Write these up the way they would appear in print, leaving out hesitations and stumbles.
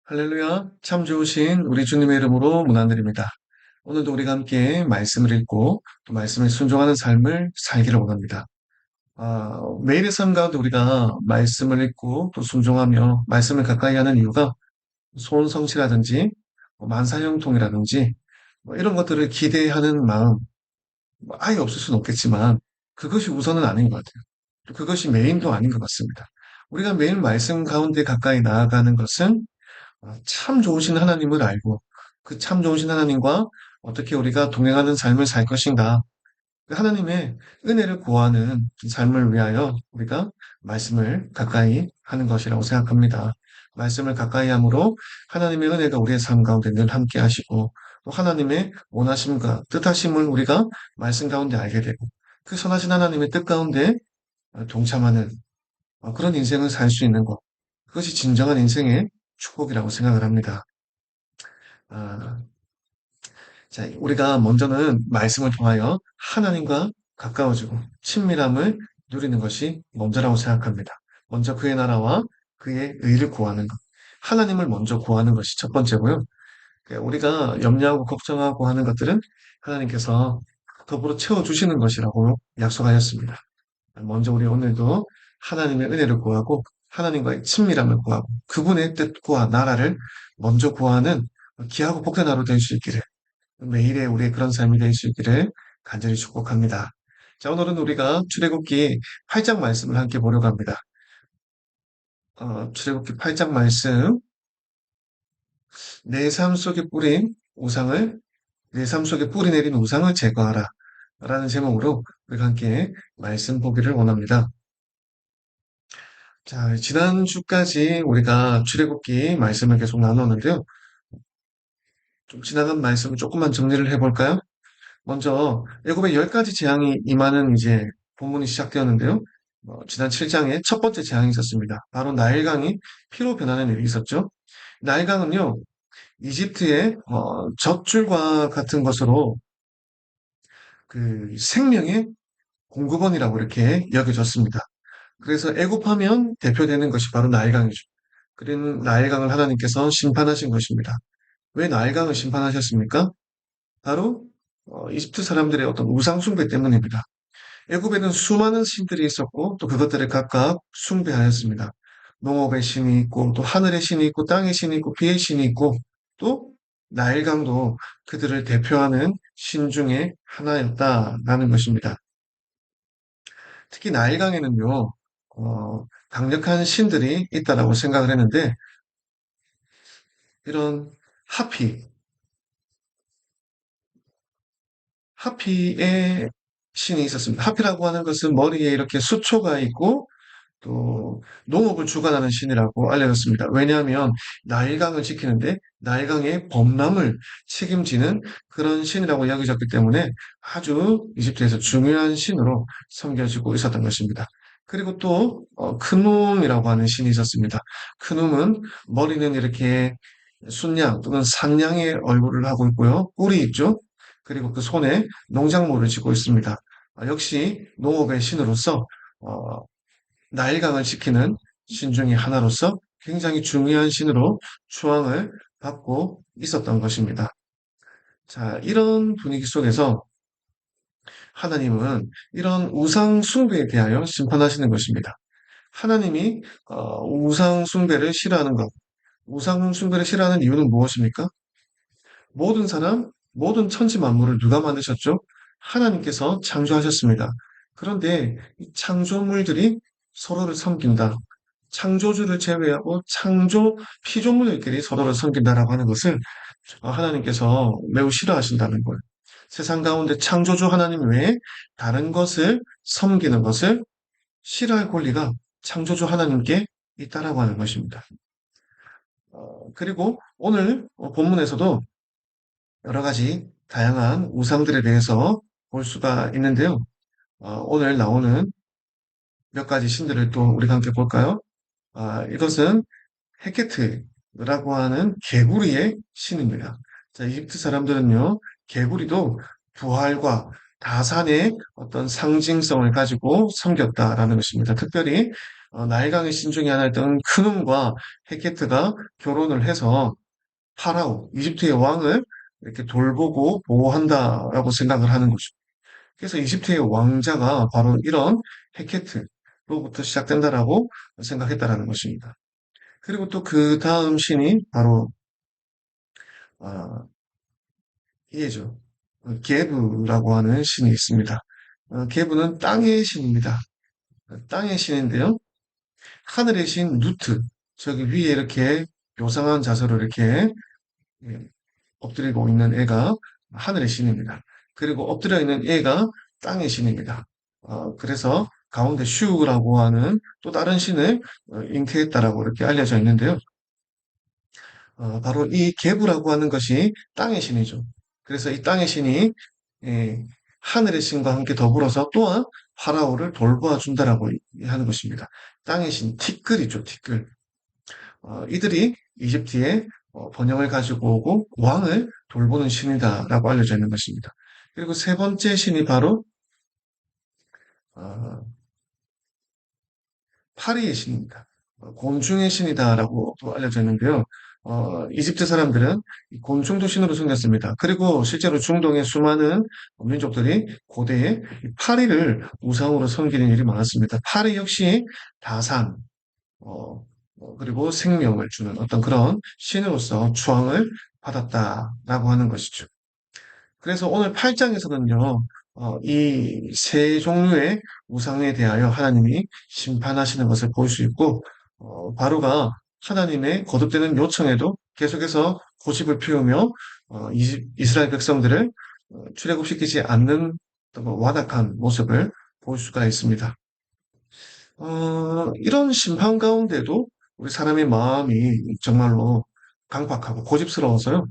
할렐루야, 참 좋으신 우리 주님의 이름으로 문안드립니다. 오늘도 우리가 함께 말씀을 읽고 또 말씀에 순종하는 삶을 살기를 원합니다. 매일의 삶 가운데 우리가 말씀을 읽고 또 순종하며 말씀을 가까이 하는 이유가 소원성취라든지 만사형통이라든지 이런 것들을 기대하는 마음 아예 없을 수는 없겠지만 그것이 우선은 아닌 것 같아요. 또 그것이 메인도 아닌 것 같습니다. 우리가 매일 말씀 가운데 가까이 나아가는 것은 참 좋으신 하나님을 알고 그 참 좋으신 하나님과 어떻게 우리가 동행하는 삶을 살 것인가. 그 하나님의 은혜를 구하는 삶을 위하여 우리가 말씀을 가까이 하는 것이라고 생각합니다. 말씀을 가까이 함으로 하나님의 은혜가 우리의 삶 가운데 늘 함께 하시고 또 하나님의 원하심과 뜻하심을 우리가 말씀 가운데 알게 되고 그 선하신 하나님의 뜻 가운데 동참하는 그런 인생을 살 수 있는 것. 그것이 진정한 인생의 축복이라고 생각을 합니다. 아, 자, 우리가 먼저는 말씀을 통하여 하나님과 가까워지고 친밀함을 누리는 것이 먼저라고 생각합니다. 먼저 그의 나라와 그의 의를 구하는 것. 하나님을 먼저 구하는 것이 첫 번째고요. 우리가 염려하고 걱정하고 하는 것들은 하나님께서 더불어 채워주시는 것이라고 약속하셨습니다. 먼저 우리 오늘도 하나님의 은혜를 구하고 하나님과의 친밀함을 구하고 그분의 뜻과 나라를 먼저 구하는 귀하고 복된 하루 될 수 있기를 매일의 우리의 그런 삶이 될 수 있기를 간절히 축복합니다. 자, 오늘은 우리가 출애굽기 8장 말씀을 함께 보려고 합니다. 출애굽기 8장 말씀 내 삶 속에 뿌린 우상을 내 삶 속에 뿌리 내린 우상을 제거하라 라는 제목으로 우리가 함께 말씀 보기를 원합니다. 자, 지난주까지 우리가 출애굽기 말씀을 계속 나눴는데요. 좀 지나간 말씀을 조금만 정리를 해볼까요? 먼저 애굽의 10가지 재앙이 임하는 이제 본문이 시작되었는데요. 지난 7장에 첫 번째 재앙이 있었습니다. 바로 나일강이 피로 변하는 일이 있었죠. 나일강은요, 이집트의 젖줄과 같은 것으로 그 생명의 공급원이라고 이렇게 여겨졌습니다. 그래서 애굽하면 대표되는 것이 바로 나일강이죠. 그런 나일강을 하나님께서 심판하신 것입니다. 왜 나일강을 심판하셨습니까? 바로 이집트 사람들의 어떤 우상 숭배 때문입니다. 애굽에는 수많은 신들이 있었고 또 그것들을 각각 숭배하였습니다. 농업의 신이 있고 또 하늘의 신이 있고 땅의 신이 있고 비의 신이 있고 또 나일강도 그들을 대표하는 신 중에 하나였다라는 것입니다. 특히 나일강에는요, 강력한 신들이 있다라고 생각을 했는데 이런 하피, 하피의 신이 있었습니다. 하피라고 하는 것은 머리에 이렇게 수초가 있고 또 농업을 주관하는 신이라고 알려졌습니다. 왜냐하면 나일강을 지키는데 나일강의 범람을 책임지는 그런 신이라고 여겨졌기 때문에 아주 이집트에서 중요한 신으로 섬겨지고 있었던 것입니다. 그리고 또 크눔이라고 하는 신이 있었습니다. 크눔은 머리는 이렇게 순양 또는 산양의 얼굴을 하고 있고요. 뿔이 있죠. 그리고 그 손에 농작물을 쥐고 있습니다. 역시 농업의 신으로서 어, 나일강을 지키는 신 중의 하나로서 굉장히 중요한 신으로 추앙을 받고 있었던 것입니다. 자, 이런 분위기 속에서 하나님은 이런 우상 숭배에 대하여 심판하시는 것입니다. 하나님이 우상 숭배를 싫어하는 것, 우상 숭배를 싫어하는 이유는 무엇입니까? 모든 사람, 모든 천지 만물을 누가 만드셨죠? 하나님께서 창조하셨습니다. 그런데 이 창조물들이 서로를 섬긴다. 창조주를 제외하고 창조 피조물들끼리 서로를 섬긴다라고 하는 것을 하나님께서 매우 싫어하신다는 거예요. 세상 가운데 창조주 하나님 외에 다른 것을 섬기는 것을 싫어할 권리가 창조주 하나님께 있다라고 하는 것입니다. 그리고 오늘 본문에서도 여러 가지 다양한 우상들에 대해서 볼 수가 있는데요. 오늘 나오는 몇 가지 신들을 또 우리가 함께 볼까요? 이것은 헤케트라고 하는 개구리의 신입니다. 자, 이집트 사람들은요, 개구리도 부활과 다산의 어떤 상징성을 가지고 섬겼다라는 것입니다. 특별히 나일강의 신 중에 하나였던 크눔과 헤케트가 결혼을 해서 파라오, 이집트의 왕을 이렇게 돌보고 보호한다라고 생각을 하는 거죠. 그래서 이집트의 왕자가 바로 이런 헤케트로부터 시작된다라고 생각했다라는 것입니다. 그리고 또 그 다음 신이 바로 아, 이해죠. 게브라고 하는 신이 있습니다. 게브는 땅의 신입니다. 땅의 신인데요. 하늘의 신 누트, 저기 위에 이렇게 요상한 자세로 이렇게 예, 엎드리고 있는 애가 하늘의 신입니다. 그리고 엎드려 있는 애가 땅의 신입니다. 그래서 가운데 슈라고 하는 또 다른 신을 잉태했다라고 이렇게 알려져 있는데요. 바로 이 게브라고 하는 것이 땅의 신이죠. 그래서 이 땅의 신이 예, 하늘의 신과 함께 더불어서 또한 파라오를 돌보아 준다라고 하는 것입니다. 땅의 신 티끌이죠, 티끌. 이들이 이집트의 번영을 가지고 오고 왕을 돌보는 신이다라고 알려져 있는 것입니다. 그리고 세 번째 신이 바로 어, 파리의 신입니다. 곤충의 신이다라고 또 알려져 있는데요. 이집트 사람들은 이 곤충도 신으로 섬겼습니다. 그리고 실제로 중동의 수많은 민족들이 고대에 이 파리를 우상으로 섬기는 일이 많았습니다. 파리 역시 다산, 어, 그리고 생명을 주는 어떤 그런 신으로서 추앙을 받았다라고 하는 것이죠. 그래서 오늘 8장에서는요, 이 세 종류의 우상에 대하여 하나님이 심판하시는 것을 볼 수 있고, 바로가 하나님의 거듭되는 요청에도 계속해서 고집을 피우며, 이스라엘 백성들을 출애굽시키지 않는 어떤 그 완악한 모습을 볼 수가 있습니다. 이런 심판 가운데도 우리 사람의 마음이 정말로 강박하고 고집스러워서요.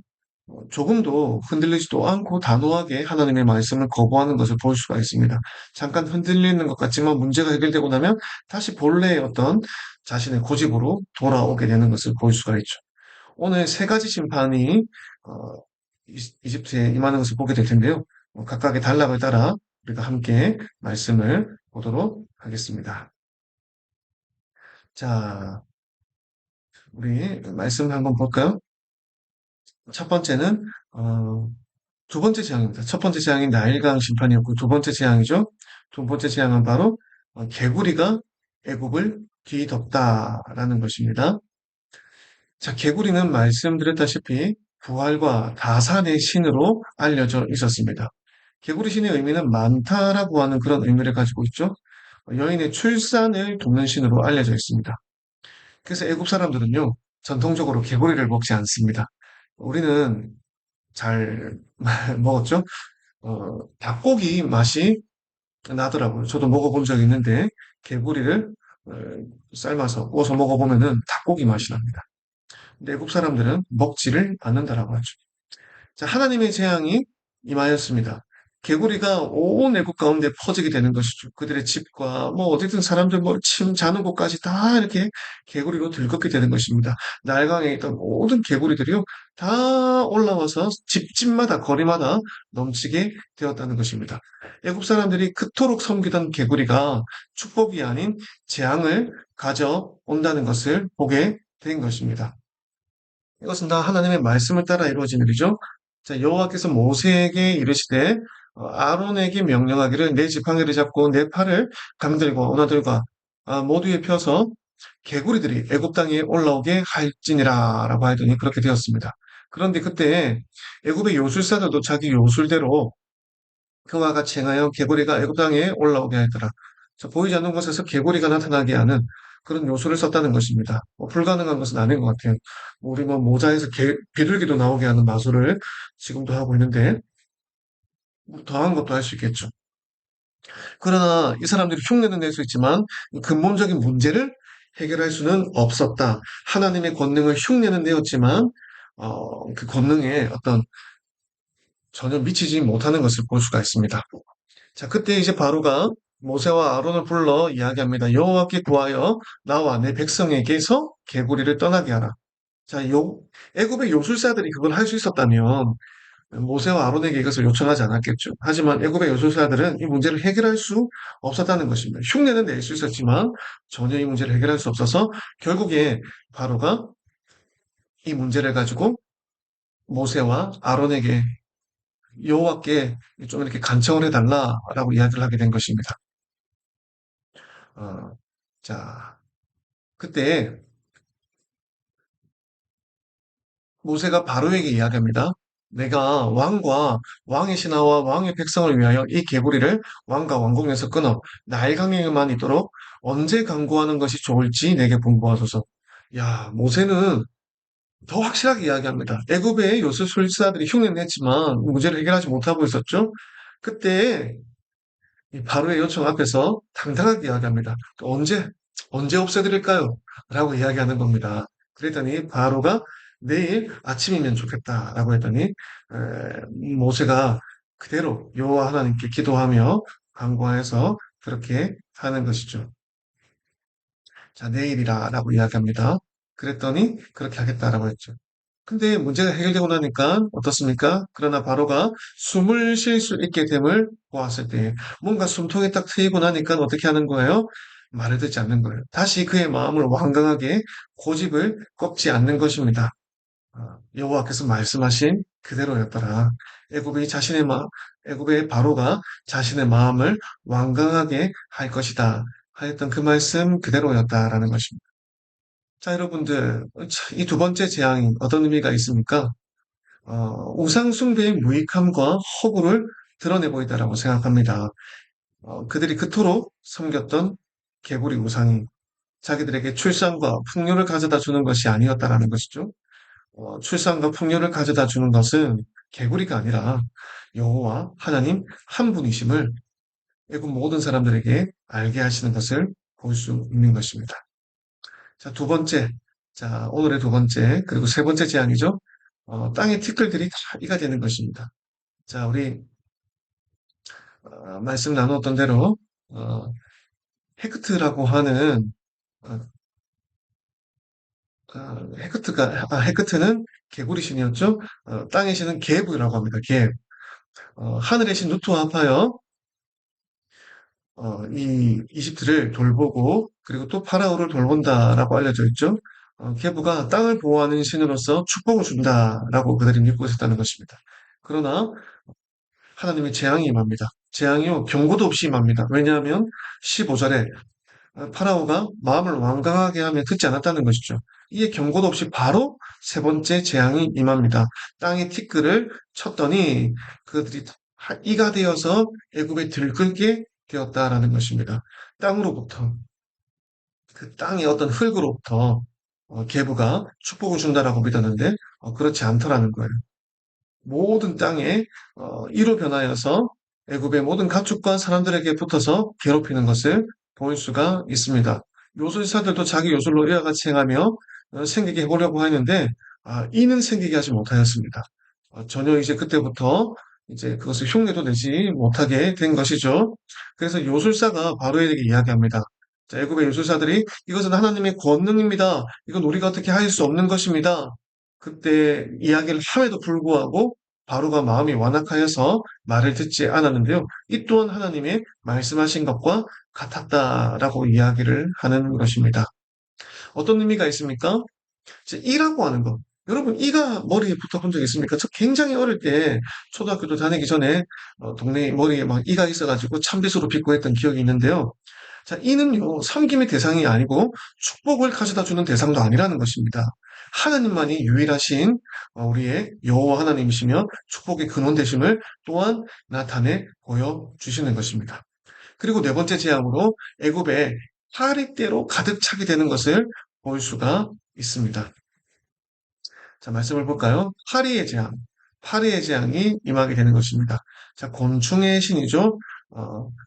조금도 흔들리지도 않고 단호하게 하나님의 말씀을 거부하는 것을 볼 수가 있습니다. 잠깐 흔들리는 것 같지만 문제가 해결되고 나면 다시 본래의 어떤 자신의 고집으로 돌아오게 되는 것을 볼 수가 있죠. 오늘 세 가지 심판이 어, 이집트에 임하는 것을 보게 될 텐데요. 각각의 단락을 따라 우리가 함께 말씀을 보도록 하겠습니다. 자, 우리 말씀 한번 볼까요? 첫 번째는 두 번째 재앙입니다. 첫 번째 재앙이 나일강 심판이었고 두 번째 재앙이죠. 두 번째 재앙은 바로 개구리가 애굽을 뒤덮다라는 것입니다. 자, 개구리는 말씀드렸다시피 부활과 다산의 신으로 알려져 있었습니다. 개구리 신의 의미는 많다라고 하는 그런 의미를 가지고 있죠. 여인의 출산을 돕는 신으로 알려져 있습니다. 그래서 애굽 사람들은요, 전통적으로 개구리를 먹지 않습니다. 우리는 잘 먹었죠? 닭고기 맛이 나더라고요. 저도 먹어본 적이 있는데, 개구리를 어, 삶아서 구워서 먹어보면은 닭고기 맛이 납니다. 근데 애국 사람들은 먹지를 않는다라고 하죠. 자, 하나님의 재앙이 임하였습니다. 개구리가 온 애국 가운데 퍼지게 되는 것이죠. 그들의 집과 뭐 어쨌든 사람들 뭐 침 자는 곳까지 다 이렇게 개구리로 들끓게 되는 것입니다. 날강에 있던 모든 개구리들이요 다 올라와서 집집마다 거리마다 넘치게 되었다는 것입니다. 애국 사람들이 그토록 섬기던 개구리가 축복이 아닌 재앙을 가져온다는 것을 보게 된 것입니다. 이것은 다 하나님의 말씀을 따라 이루어진 일이죠. 자, 여호와께서 모세에게 이르시되 아론에게 명령하기를 내 지팡이를 잡고 내 팔을 강들과 언어들과 모두에 펴서 개구리들이 애굽 땅에 올라오게 할지니라라고 하더니 그렇게 되었습니다. 그런데 그때 애굽의 요술사들도 자기 요술대로 그와 같이 행하여 개구리가 애굽 땅에 올라오게 하더라. 자, 보이지 않는 곳에서 개구리가 나타나게 하는 그런 요소를 썼다는 것입니다. 불가능한 것은 아닌 것 같아요. 우리 뭐 모자에서 비둘기도 나오게 하는 마술을 지금도 하고 있는데 뭐 더한 것도 할 수 있겠죠. 그러나 이 사람들이 흉내는 낼 수 있지만 근본적인 문제를 해결할 수는 없었다. 하나님의 권능을 흉내는 내었지만 그 권능에 어떤 전혀 미치지 못하는 것을 볼 수가 있습니다. 자, 그때 이제 바로가 모세와 아론을 불러 이야기합니다. 여호와께 구하여 나와 내 백성에게서 개구리를 떠나게 하라. 자, 애굽의 요술사들이 그걸 할 수 있었다면 모세와 아론에게 이것을 요청하지 않았겠죠. 하지만 애굽의 요술사들은 이 문제를 해결할 수 없었다는 것입니다. 흉내는 낼 수 있었지만 전혀 이 문제를 해결할 수 없어서 결국에 바로가 이 문제를 가지고 모세와 아론에게 여호와께 좀 이렇게 간청을 해달라라고 이야기를 하게 된 것입니다. 어, 자, 그때 모세가 바로에게 이야기합니다. 내가 왕과 왕의 신하와 왕의 백성을 위하여 이 개구리를 왕과 왕궁에서 끊어 나일강에만 있도록 언제 강구하는 것이 좋을지 내게 분부하소서. 야, 모세는 더 확실하게 이야기합니다. 애굽의 요술술사들이 흉내는 냈지만 문제를 해결하지 못하고 있었죠. 그때 이 바로의 요청 앞에서 당당하게 이야기합니다. 언제 없애드릴까요? 라고 이야기하는 겁니다. 그랬더니 바로가 내일 아침이면 좋겠다라고 했더니 모세가 그대로 여호와 하나님께 기도하며 간구해서 그렇게 하는 것이죠. 자, 내일이라라고 이야기합니다. 그랬더니 그렇게 하겠다라고 했죠. 근데 문제가 해결되고 나니까 어떻습니까? 그러나 바로가 숨을 쉴 수 있게 됨을 보았을 때 뭔가 숨통이 딱 트이고 나니까 어떻게 하는 거예요? 말을 듣지 않는 거예요. 다시 그의 마음을 완강하게 고집을 꺾지 않는 것입니다. 여호와께서 말씀하신 그대로였더라. 애굽의 바로가 자신의 마음을 완강하게 할 것이다. 하였던 그 말씀 그대로였다라는 것입니다. 자, 여러분들, 이 두 번째 재앙이 어떤 의미가 있습니까? 우상 숭배의 무익함과 허구를 드러내 보이다라고 생각합니다. 그들이 그토록 섬겼던 개구리 우상이 자기들에게 출산과 풍요를 가져다 주는 것이 아니었다라는 것이죠. 출산과 풍요를 가져다 주는 것은 개구리가 아니라 여호와 하나님 한 분이심을 애굽 모든 사람들에게 알게 하시는 것을 볼 수 있는 것입니다. 자, 두 번째. 자, 오늘의 두 번째, 그리고 세 번째 제안이죠. 땅의 티끌들이 다 이가 되는 것입니다. 자, 우리, 말씀 나누었던 대로, 어, 헤크트라고 하는, 어, 헤크트는 개구리 신이었죠. 땅의 신은 게브라고 합니다. 게 하늘의 신 누트와 합하여, 이 이집트를 돌보고, 그리고 또 파라오를 돌본다라고 알려져 있죠. 게브가 땅을 보호하는 신으로서 축복을 준다라고 그들이 믿고 있었다는 것입니다. 그러나 하나님의 재앙이 임합니다. 재앙이요, 경고도 없이 임합니다. 왜냐하면 15절에 파라오가 마음을 완강하게 하며 듣지 않았다는 것이죠. 이에 경고도 없이 바로 세 번째 재앙이 임합니다. 땅에 티끌을 쳤더니 그들이 이가 되어서 애굽에 들끓게 되었다라는 것입니다. 땅으로부터 그 땅의 어떤 흙으로부터 계부가 축복을 준다라고 믿었는데 그렇지 않더라는 거예요. 모든 땅에 이로 변하여서 애굽의 모든 가축과 사람들에게 붙어서 괴롭히는 것을 볼 수가 있습니다. 요술사들도 자기 요술로 이와 같이 행하며 생기게 해보려고 하는데 이는 생기게 하지 못하였습니다. 전혀 이제 그때부터 이제 그것을 흉내도 내지 못하게 된 것이죠. 그래서 요술사가 바로에게 이야기합니다. 자, 애굽의 요술사들이 이것은 하나님의 권능입니다. 이건 우리가 어떻게 할 수 없는 것입니다. 그때 이야기를 함에도 불구하고 바로가 마음이 완악하여서 말을 듣지 않았는데요. 이 또한 하나님의 말씀하신 것과 같았다라고 이야기를 하는 것입니다. 어떤 의미가 있습니까? 이제 이라고 하는 것. 여러분, 이가 머리에 붙어본 적 있습니까? 저 굉장히 어릴 때 초등학교도 다니기 전에 동네 머리에 막 이가 있어가지고 참빗으로 빗고 했던 기억이 있는데요. 자, 이는요, 섬김의 대상이 아니고 축복을 가져다 주는 대상도 아니라는 것입니다. 하나님만이 유일하신 우리의 여호와 하나님이시며 축복의 근원 되심을 또한 나타내 보여주시는 것입니다. 그리고 네 번째 재앙으로 애굽에 파리떼로 가득 차게 되는 것을 볼 수가 있습니다. 자, 말씀을 볼까요? 파리의 재앙. 파리의 재앙이 임하게 되는 것입니다. 자, 곤충의 신이죠.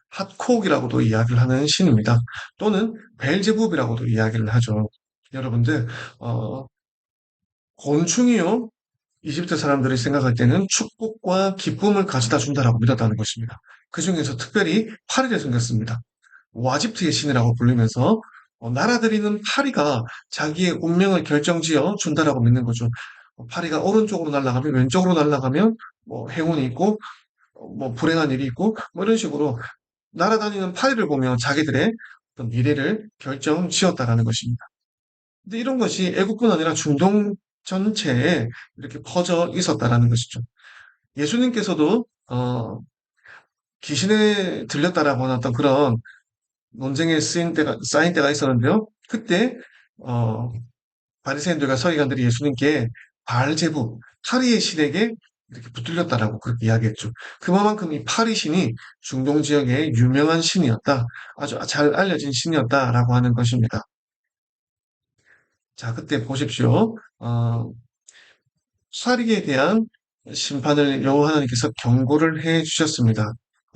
핫콕이라고도 이야기를 하는 신입니다. 또는 벨제부브라고도 이야기를 하죠. 여러분들, 곤충이요. 이집트 사람들이 생각할 때는 축복과 기쁨을 가져다 준다라고 믿었다는 것입니다. 그 중에서 특별히 파리를 섬겼습니다. 와집트의 신이라고 불리면서 날아다니는 파리가 자기의 운명을 결정지어 준다라고 믿는 거죠. 파리가 오른쪽으로 날아가면 왼쪽으로 날아가면 뭐 행운이 있고 뭐 불행한 일이 있고 뭐 이런 식으로 날아다니는 파리를 보며 자기들의 어떤 미래를 결정 지었다라는 것입니다. 근데 이런 것이 애국뿐 아니라 중동 전체에 이렇게 퍼져 있었다라는 것이죠. 예수님께서도 귀신에 들렸다라고 하는 어떤 그런 논쟁에 쌓인 때가 있었는데요. 그때 어, 바리새인들과 서기관들이 예수님께 바알제부 파리의 신에게 이렇게 붙들렸다라고 그렇게 이야기했죠. 그만큼 이 파리 신이 중동 지역의 유명한 신이었다. 아주 잘 알려진 신이었다라고 하는 것입니다. 자, 그때 보십시오. 사리에 대한 심판을 여호와 하나님께서 경고를 해 주셨습니다.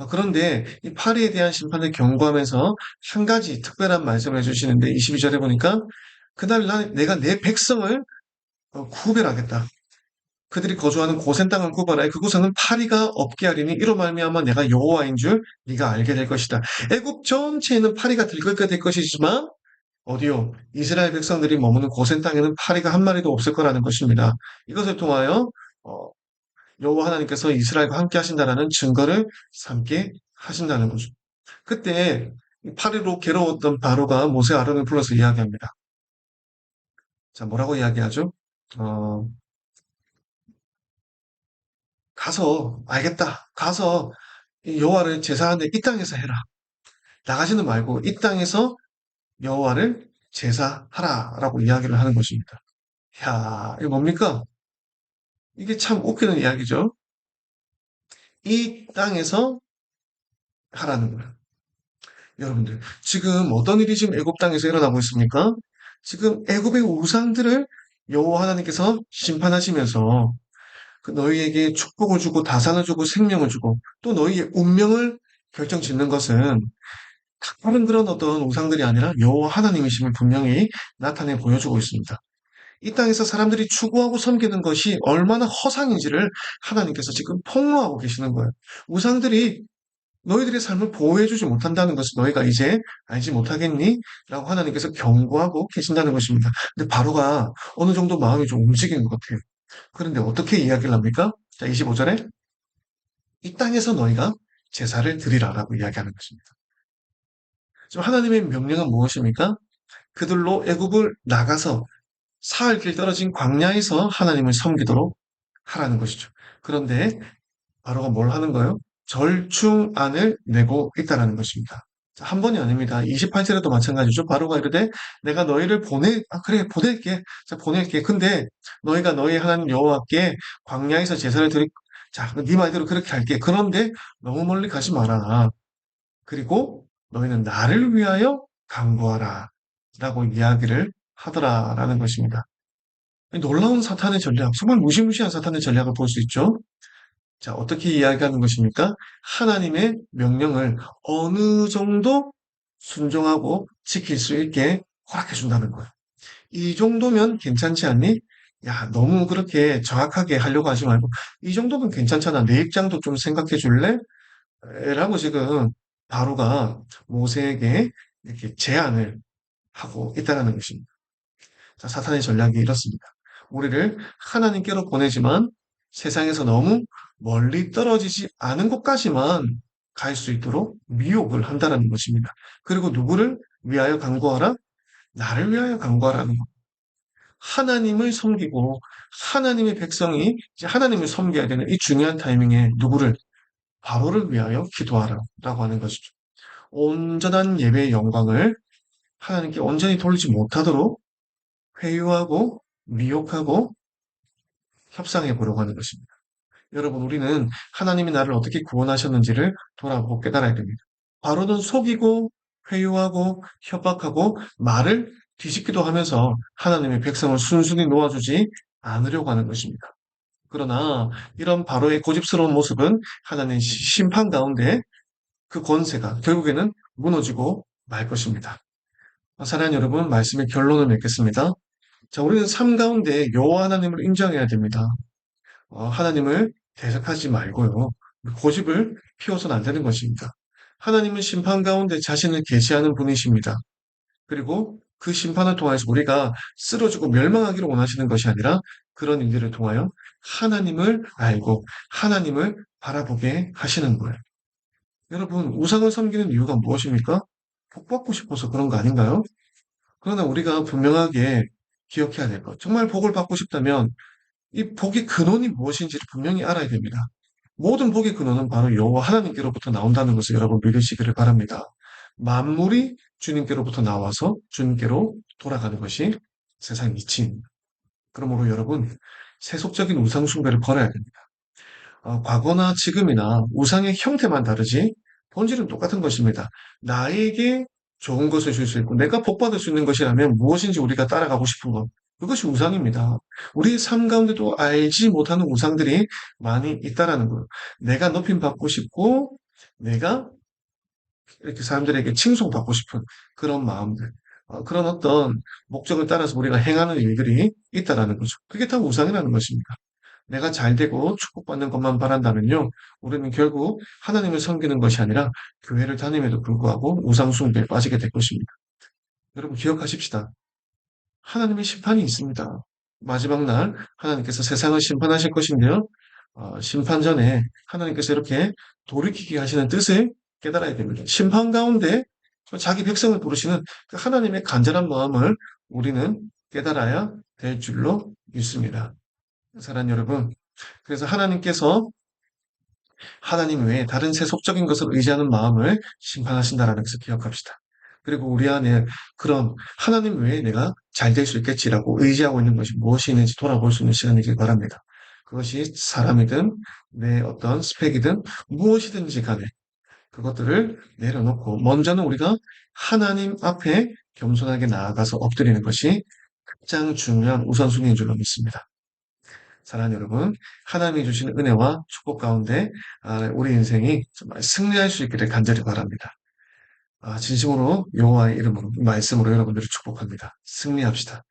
그런데 이 파리에 대한 심판을 경고하면서 한 가지 특별한 말씀을 해주시는데 22절에 보니까 그날 내가 내 백성을 구별하겠다. 그들이 거주하는 고센 땅을 구별하여 그곳에는 파리가 없게 하리니 이로 말미암아 내가 여호와인 줄 네가 알게 될 것이다. 애굽 전체에는 파리가 들끓게 될 것이지만 어디요? 이스라엘 백성들이 머무는 고센 땅에는 파리가 한 마리도 없을 거라는 것입니다. 이것을 통하여 어, 여호와 하나님께서 이스라엘과 함께 하신다라는 증거를 삼게 하신다는 거죠. 그때 파리로 괴로웠던 바로가 모세 아론을 불러서 이야기합니다. 자, 뭐라고 이야기하죠? 어, 가서 알겠다. 가서 이 여호와를 제사하는데 이 땅에서 해라. 나가지는 말고 이 땅에서 여호와를 제사하라라고 이야기를 하는 것입니다. 야, 이거 뭡니까? 이게 참 웃기는 이야기죠. 이 땅에서 하라는 거예요. 여러분들, 지금 어떤 일이 지금 애굽 땅에서 일어나고 있습니까? 지금 애굽의 우상들을 여호와 하나님께서 심판하시면서 그 너희에게 축복을 주고 다산을 주고 생명을 주고 또 너희의 운명을 결정짓는 것은 다른 그런 어떤 우상들이 아니라 여호와 하나님이심을 분명히 나타내 보여주고 있습니다. 이 땅에서 사람들이 추구하고 섬기는 것이 얼마나 허상인지를 하나님께서 지금 폭로하고 계시는 거예요. 우상들이 너희들의 삶을 보호해주지 못한다는 것을 너희가 이제 알지 못하겠니? 라고 하나님께서 경고하고 계신다는 것입니다. 근데 바로가 어느 정도 마음이 좀 움직이는 것 같아요. 그런데 어떻게 이야기를 합니까? 자, 25절에 이 땅에서 너희가 제사를 드리라라고 이야기하는 것입니다. 지금 하나님의 명령은 무엇입니까? 그들로 애굽을 나가서 사흘 길 떨어진 광야에서 하나님을 섬기도록 하라는 것이죠. 그런데 바로가 뭘 하는 거예요? 절충안을 내고 있다라는 것입니다. 자, 한 번이 아닙니다. 28절에도 마찬가지죠. 바로가 이르되 내가 너희를 그래 보낼게. 자, 보낼게. 근데 너희가 너희 하나님 여호와께 광야에서 제사를 드릴 자, 네 말대로 그렇게 할게. 그런데 너무 멀리 가지 마라. 그리고 너희는 나를 위하여 간구하라. 라고 이야기를 하더라라는 것입니다. 놀라운 사탄의 전략, 정말 무시무시한 사탄의 전략을 볼 수 있죠. 자, 어떻게 이야기하는 것입니까? 하나님의 명령을 어느 정도 순종하고 지킬 수 있게 허락해 준다는 거예요. 이 정도면 괜찮지 않니? 야, 너무 그렇게 정확하게 하려고 하지 말고, 이 정도면 괜찮잖아. 내 입장도 좀 생각해 줄래? 라고 지금 바로가 모세에게 이렇게 제안을 하고 있다는 것입니다. 자, 사탄의 전략이 이렇습니다. 우리를 하나님께로 보내지만 세상에서 너무 멀리 떨어지지 않은 곳까지만 갈 수 있도록 미혹을 한다는 것입니다. 그리고 누구를 위하여 간구하라? 나를 위하여 간구하라는 것. 하나님을 섬기고 하나님의 백성이 이제 하나님을 섬겨야 되는 이 중요한 타이밍에 누구를 바로를 위하여 기도하라라고 하는 것이죠. 온전한 예배의 영광을 하나님께 온전히 돌리지 못하도록 회유하고 미혹하고 협상해 보려고 하는 것입니다. 여러분, 우리는 하나님이 나를 어떻게 구원하셨는지를 돌아보고 깨달아야 됩니다. 바로는 속이고 회유하고 협박하고 말을 뒤집기도 하면서 하나님의 백성을 순순히 놓아주지 않으려고 하는 것입니다. 그러나 이런 바로의 고집스러운 모습은 하나님의 심판 가운데 그 권세가 결국에는 무너지고 말 것입니다. 사랑하는 여러분, 말씀의 결론을 맺겠습니다. 자, 우리는 삶 가운데 여호와 하나님을 인정해야 됩니다. 하나님을 대적하지 말고요. 고집을 피워서는 안 되는 것입니다. 하나님은 심판 가운데 자신을 계시하는 분이십니다. 그리고 그 심판을 통해서 우리가 쓰러지고 멸망하기를 원하시는 것이 아니라 그런 일들을 통하여 하나님을 알고 하나님을 바라보게 하시는 거예요. 여러분, 우상을 섬기는 이유가 무엇입니까? 복 받고 싶어서 그런 거 아닌가요? 그러나 우리가 분명하게 기억해야 될 것. 정말 복을 받고 싶다면 이 복의 근원이 무엇인지를 분명히 알아야 됩니다. 모든 복의 근원은 바로 여호와 하나님께로부터 나온다는 것을 여러분 믿으시기를 바랍니다. 만물이 주님께로부터 나와서 주님께로 돌아가는 것이 세상 이치입니다. 그러므로 여러분, 세속적인 우상 숭배를 버려야 됩니다. 과거나 지금이나 우상의 형태만 다르지 본질은 똑같은 것입니다. 나에게 좋은 것을 줄 수 있고 내가 복받을 수 있는 것이라면 무엇인지 우리가 따라가고 싶은 것. 그것이 우상입니다. 우리의 삶 가운데도 알지 못하는 우상들이 많이 있다라는 거예요. 내가 높임 받고 싶고 내가 이렇게 사람들에게 칭송받고 싶은 그런 마음들. 그런 어떤 목적을 따라서 우리가 행하는 일들이 있다라는 거죠. 그게 다 우상이라는 것입니다. 내가 잘 되고 축복받는 것만 바란다면요, 우리는 결국 하나님을 섬기는 것이 아니라 교회를 다님에도 불구하고 우상숭배에 빠지게 될 것입니다. 여러분 기억하십시다. 하나님의 심판이 있습니다. 마지막 날 하나님께서 세상을 심판하실 것인데요. 심판 전에 하나님께서 이렇게 돌이키게 하시는 뜻을 깨달아야 됩니다. 심판 가운데 자기 백성을 부르시는 그 하나님의 간절한 마음을 우리는 깨달아야 될 줄로 믿습니다. 사랑하는 여러분, 그래서 하나님께서 하나님 외에 다른 세속적인 것을 의지하는 마음을 심판하신다라는 것을 기억합시다. 그리고 우리 안에 그런 하나님 외에 내가 잘 될 수 있겠지라고 의지하고 있는 것이 무엇이 있는지 돌아볼 수 있는 시간이길 바랍니다. 그것이 사람이든 내 어떤 스펙이든 무엇이든지 간에 그것들을 내려놓고 먼저는 우리가 하나님 앞에 겸손하게 나아가서 엎드리는 것이 가장 중요한 우선순위인 줄로 믿습니다. 사랑하는 여러분, 하나님이 주시는 은혜와 축복 가운데 우리 인생이 정말 승리할 수 있기를 간절히 바랍니다. 진심으로 여호와의 이름으로 말씀으로 여러분들을 축복합니다. 승리합시다.